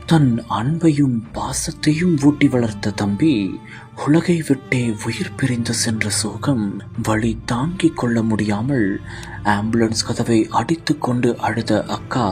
தன் அன்பையும் பாசத்தையும் ஊட்டி வளர்த்த தம்பி உலகை விட்டே உயிர் பிரிந்து சென்ற சோகம் வழி தாங்கிக் கொள்ள முடியாமல் ஆம்புலன்ஸ் கதவை அடித்துக் கொண்டு அழுத அக்கா.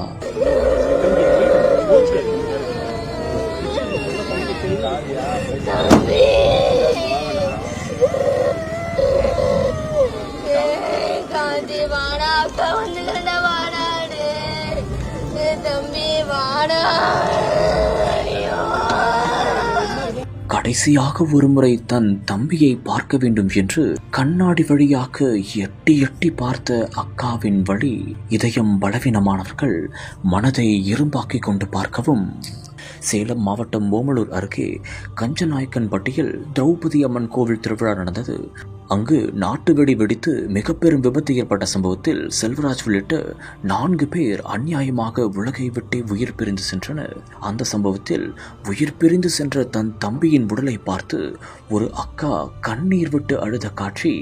கடைசியாக ஒருமுறை தன் தம்பியை பார்க்க வேண்டும் என்று கண்ணாடி வழியாக எட்டி எட்டி பார்த்த அக்காவின் வழி இதயம் பலவீனமானவர்கள் மனதை இரும்பாக்கிக் கொண்டு பார்க்கவும். சேலம் மாவட்டம் ஓமலூர் அருகே கஞ்சநாயக்கன்பட்டியில் திரௌபதி அம்மன் கோவில் திருவிழா நடந்தது. அங்கு நாட்டு வெடி வெடித்து மிக பெரும் விபத்து ஏற்பட்ட சம்பவத்தில் செல்வராஜ் உள்ளிட்ட 4 பேர் அநியாயமாக உலகை விட்டே உயிர் பிரிந்து சென்றனர். அந்த சம்பவத்தில் உயிர் பிரிந்து சென்ற தன் தம்பியின் உடலை பார்த்து ஒரு அக்கா கண்ணீர் விட்டு அழுத காட்சி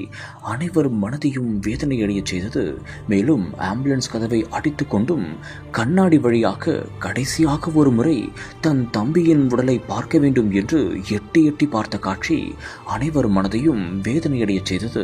அனைவரும் மனதையும் வேதனையடைய செய்தது. மேலும் ஆம்புலன்ஸ் கதவை அடித்து கொண்டும் கண்ணாடி வழியாக கடைசியாக ஒரு முறை தன் தம்பியின் உடலை பார்க்க வேண்டும் என்று எட்டி எட்டி பார்த்த காட்சி அனைவரும் மனதையும் வேதனையடைய செய்தது.